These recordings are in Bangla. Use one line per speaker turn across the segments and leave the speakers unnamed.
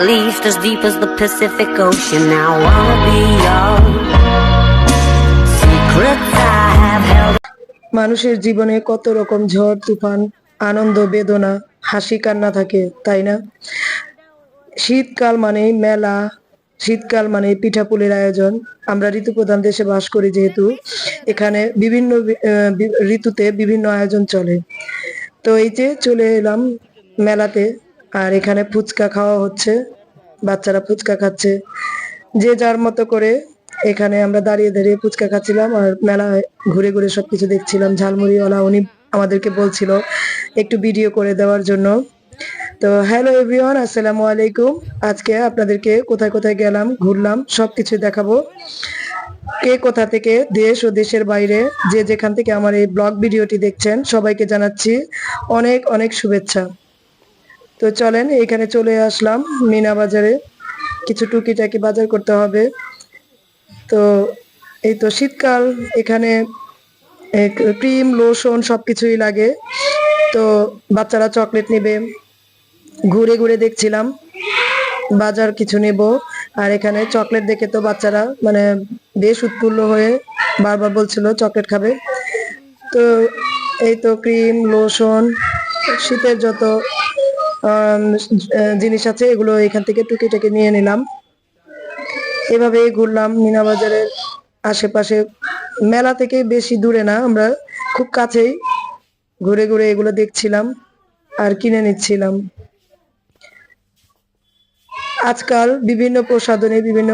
least as deep as the Pacific Ocean. Now I'll be your secrets I have held.
মানুষের জীবনে কত রকম ঝড় তুফান, আনন্দ বেদনা, হাসি কান্না থাকে, তাই না? শীতকাল মানে মেলা, শীতকাল মানে পিঠাপুলির আয়োজন। আমরা ঋতুপ্রধান দেশে বাস করি যেহেতু, এখানে বিভিন্ন ঋতুতে বিভিন্ন আয়োজন চলে। তো এই যে চলে এলাম মেলাতে, আর এখানে ফুচকা খাওয়া হচ্ছে, বাচ্চারা ফুচকা খাচ্ছে যে যার মতো করে। এখানে আমরা দাঁড়িয়ে দাঁড়িয়ে ফুচকা খাচ্ছিলাম আর মেলায় ঘুরে ঘুরে সবকিছু দেখছিলাম। ঝালমুড়িওয়ালা উনি আমাদেরকে বলছিল একটু ভিডিও করে দেওয়ার জন্য। তো হ্যালো এভরিওয়ান, আসসালামু আলাইকুম। আজকে আপনাদেরকে কোথায় কোথায় গেলাম, ঘুরলাম, সবকিছু দেখাবো। কে কোথা থেকে, দেশ ও দেশের বাইরে যে যেখান থেকে আমার এই ব্লগ ভিডিওটি দেখছেন, সবাইকে জানাচ্ছি অনেক অনেক শুভেচ্ছা। তো চলেন, এখানে চলে আসলাম মিনা বাজারে, কিছু টুকিটাকি বাজার করতে হবে। তো এই তো শীতকাল, এখানে ক্রিম লোশন সবকিছুই লাগে। তো বাচ্চারা চকলেট নেবে, ঘুরে ঘুরে দেখছিলাম বাজার কিছু নেব। আর এখানে চকলেট দেখে তো বাচ্চারা মানে বেশ উৎফুল্ল হয়ে বারবার বলছিল চকলেট খাবে। তো এই তো ক্রিম লোশন, শীতের যত জিনিস আছে এগুলো এখান থেকে টুকিটাকি নিয়ে নিলাম। এভাবেই ঘুরলাম মিনা বাজারের আশেপাশে। মেলা থেকে বেশি দূরে না, আমরা খুব কাছেই ঘুরে ঘুরে এগুলো দেখছিলাম আর কিনে নিচ্ছিলাম। আজকাল বিভিন্ন প্রসাধনী, বিভিন্ন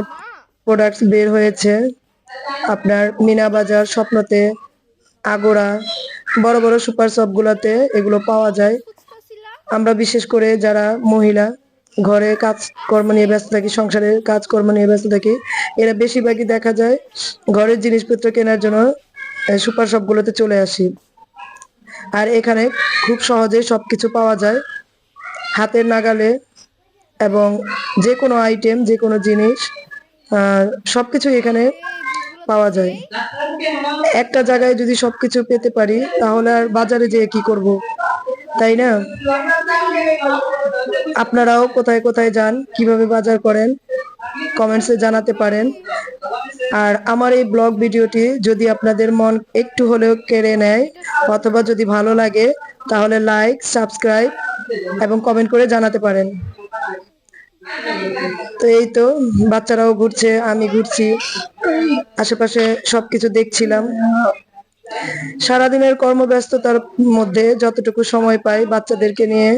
প্রোডাক্টস বের হয়েছে। আপনার মিনা বাজার, স্বপ্নতে, আগোড়া, বড় বড় সুপার শপগুলোতে এগুলো পাওয়া যায়। আমরা বিশেষ করে যারা মহিলা ঘরে কাজকর্ম নিয়ে ব্যস্ত থাকি, সংসারের কাজকর্ম নিয়ে ব্যস্ত থাকি, এরা বেশিরভাগই দেখা যায় ঘরের জিনিসপত্র কেনার জন্য সুপার শপগুলোতে চলে আসি। আর এখানে খুব সহজে সবকিছু পাওয়া যায় হাতের নাগালে, এবং যে কোনো আইটেম, যে কোনো জিনিস সবকিছু এখানে পাওয়া যায়। একটা জায়গায় যদি সবকিছু পেতে পারি তাহলে আর বাজারে যেয়ে কি করব, তাই না? আপনারাও কোথায় কোথায় যান, কিভাবে বাজার করেন, কমেন্টসে জানাতে পারেন। আর আমার এই ব্লগ ভিডিওটি যদি আপনাদের মন একটু হলেও কেড়ে নেয় অথবা যদি ভালো লাগে, তাহলে লাইক, সাবস্ক্রাইব এবং কমেন্ট করে জানাতে পারেন। তো এই তো বাচ্চারাও ঘুরছে, আমি ঘুরছি, আশেপাশে সবকিছু দেখছিলাম। সারাদিনের কর্মব্যস্ততার মধ্যে যতটুকু সময় পাই বাচ্চাদেরকে নিয়ে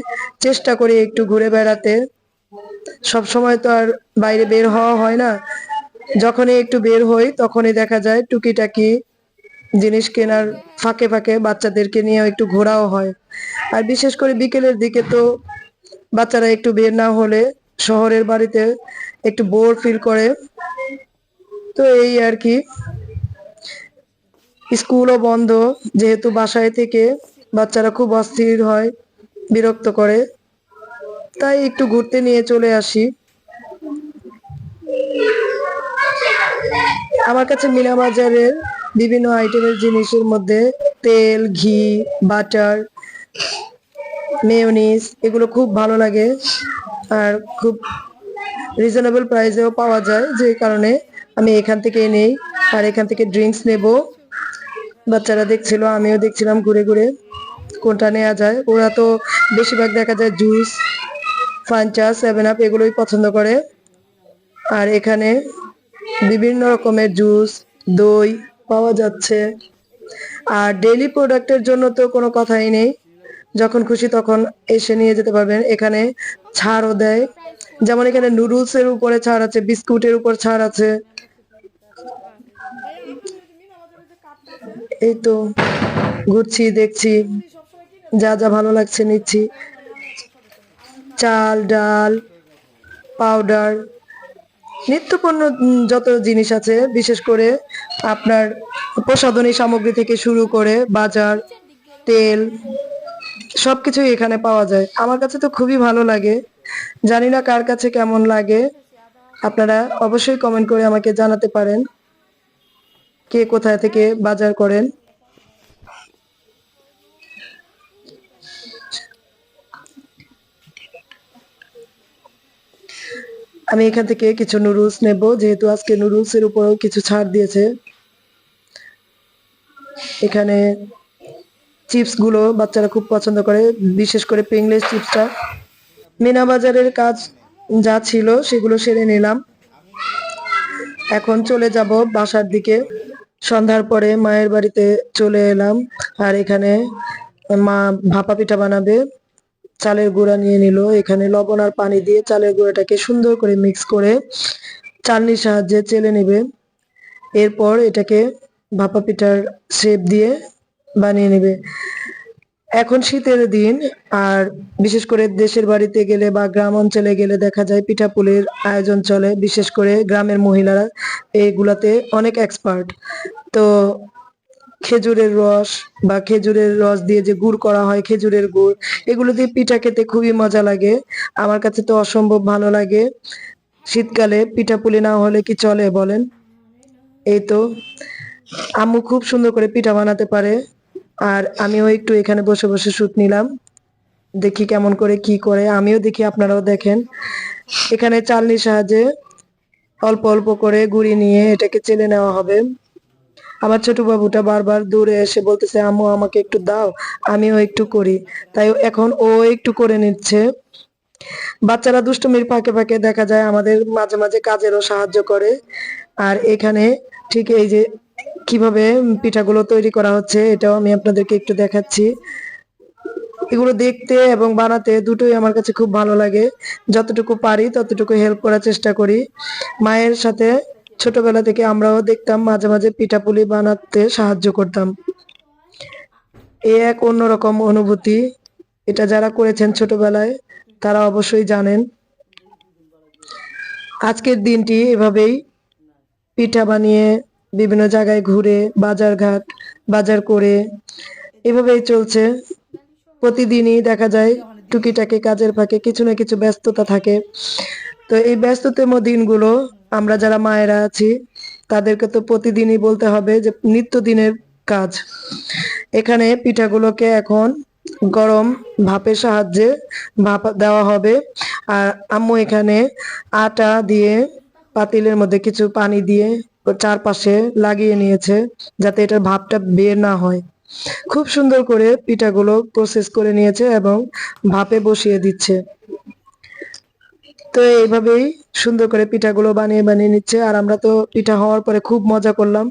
চেষ্টা করি একটু ঘুরে বেড়াতে। সব সময় তো আর বাইরে বের হওয়া হয় না। যখনই একটু বের হই তখনই দেখা যায় টুকিটাকি জিনিস কেনার ফাঁকে ফাঁকে বাচ্চাদেরকে নিয়ে একটু ঘোরাও হয়। আর বিশেষ করে বিকেলের দিকে তো বাচ্চারা একটু বের না হলে শহরের বাড়িতে একটু বোর ফিল করে। তো এই আর কি, স্কুলও বন্ধ যেহেতু, বাসায় থেকে বাচ্চারা খুব অস্থির হয়, বিরক্ত করে, তাই একটু ঘুরতে নিয়ে চলে আসি। আমার কাছে মিনা বাজারের বিভিন্ন আইটেমের জিনিসের মধ্যে তেল, ঘি, বাটার, মেয়োনিজ এগুলো খুব ভালো লাগে। আর খুব রিজনেবল প্রাইসেও পাওয়া যায়, যে কারণে আমি এখান থেকে নেই। আর এখান থেকে ড্রিঙ্কস নেব। বাচ্চারা দেখছিল, আমিও দেখছিলাম ঘুরে ঘুরে কোনটা নেওয়া যায়। ওরা তো বেশিরভাগ দেখা যায় জুস, ফান্টা, 7 আপ এগুলোই পছন্দ করে। আর এখানে বিভিন্ন রকমের জুস, দই পাওয়া যাচ্ছে। আর ডেইলি প্রোডাক্টের জন্য তো কোনো কথাই নেই, যখন খুশি তখন এসে নিয়ে যেতে পারবেন। এখানে ছাড়ও দেয়, যেমন এখানে নুডলস এর উপরে ছাড় আছে, বিস্কুটের উপর ছাড় আছে। এই তো ঘুরছি, দেখছি, যা যা ভালো লাগছে নিচ্ছি। চাল, ডাল, পাউডার, নিত্যপণ্য যত জিনিস আছে, বিশেষ করে আপনার প্রসাধনী সামগ্রী থেকে শুরু করে বাজার, তেল, সবকিছুই এখানে পাওয়া যায়। আমার কাছে তো খুবই ভালো লাগে, জানি না কার কাছে কেমন লাগে। আপনারা অবশ্যই কমেন্ট করে আমাকে জানাতে পারেন কে কোথায় থেকে বাজার করেন। আমি এখান থেকে কিছু নুডলস নেব, যেহেতু আজকে নুডলস এর উপরেও কিছু ছাড় দিয়েছে। এখানে চিপস গুলো বাচ্চারা খুব পছন্দ করে, বিশেষ করে পিংলেস চিপসটা। মিনা বাজারের কাজ যা ছিল সেগুলো সেরে নিলাম। এখন চলে যাব বাসার দিকে। সন্ধ্যার পরে মায়ের বাড়িতে চলে এলাম। আর এখানে মা ভাপা পিঠা বানাবে। চালের গুঁড়া নিয়ে নিল, এখানে লবণ আর পানি দিয়ে চালের গুঁড়াটাকে সুন্দর করে মিক্স করে চালনির সাহায্যে চেলে নেবে। এরপর এটাকে ভাপা পিঠার শেপ দিয়ে বানিয়ে নেবে। এখন শীতের দিন, আর বিশেষ করে দেশের বাড়িতে গেলে বা গ্রাম অঞ্চলে গেলে দেখা যায় পিঠাপুলির আয়োজন চলে। বিশেষ করে গ্রামের মহিলারা এইগুলাতে অনেক এক্সপার্ট। তো খেজুরের রস বা খেজুরের রস দিয়ে যে গুড় করা হয়, খেজুরের গুড়, এগুলো দিয়ে পিঠা খেতে খুবই মজা লাগে। আমার কাছে তো অসম্ভব ভালো লাগে। শীতকালে পিঠাপুলি না হলে কি চলে বলেন? এই তো আম্মু খুব সুন্দর করে পিঠা বানাতে পারে। আর আমিও একটু এখানে বসে বসে শুট নিলাম, দেখি কেমন করে কি করে, আমিও দেখি, আপনারাও দেখেন। এখানে চালনির সাহায্যে অল্প অল্প করে গুঁড়ি নিয়ে এটাকে চেলে নেওয়া হবে। আমার ছোট বাবুটা বারবার দূরে এসে বলতেছে, আম্মু আমাকে একটু দাও, আমিও একটু করি। তাই এখন ও একটু করে নিচ্ছে। বাচ্চারা দুষ্টুমির ফাঁকে ফাঁকে দেখা যায় আমাদের মাঝে মাঝে কাজেরও সাহায্য করে। আর এখানে ঠিক এই যে কিভাবে পিঠাগুলো তৈরি করা হচ্ছে, এটাও আমি আপনাদেরকে একটু দেখাচ্ছি। এগুলো দেখতে এবং বানাতে দুটোই আমার কাছে খুব ভালো লাগে। যতটুকু পারি ততটুকু হেল্প করার চেষ্টা করি। মায়ের সাথে ছোটবেলা থেকে আমরাও দেখতাম, মাঝে মাঝে পিঠাপুলি বানাতে সাহায্য করতাম। এ এক অন্যরকম অনুভূতি। এটা যারা করেছেন ছোটবেলায় তারা অবশ্যই জানেন। আজকের দিনটি এভাবেই পিঠা বানিয়ে বিভিন্ন জায়গায় ঘুরে বাজার করে এভাবেই চলছে। প্রতিদিনই দেখা যায় টুকিটাকি কাজের ফাঁকে কিছু না কিছু ব্যস্ততা থাকে। তো এই ব্যস্ততম দিনগুলো আমরা যারা মায়েরা আছি তাদেরকে তো প্রতিদিনই বলতে হবে যে নিত্যদিনের কাজ। এখানে পিঠাগুলোকে এখন গরম ভাপের সাহায্যে ভাপ দেওয়া হবে। আর আম্মু এখানে আটা দিয়ে পাতিলের মধ্যে কিছু পানি দিয়ে ওর চারপাশে লাগিয়ে নিয়েছে, যাতে এটার ভাপটা বের না হয়। খুব সুন্দর করে পিঠাগুলো প্রসেস করে নিয়েছে এবং ভাপে বসিয়ে দিচ্ছে। তো এইভাবেই সুন্দর করে পিঠাগুলো বানিয়ে বানিয়ে নিচ্ছে। আর আমরা তো পিঠা হওয়ার পরে খুব মজা করলাম।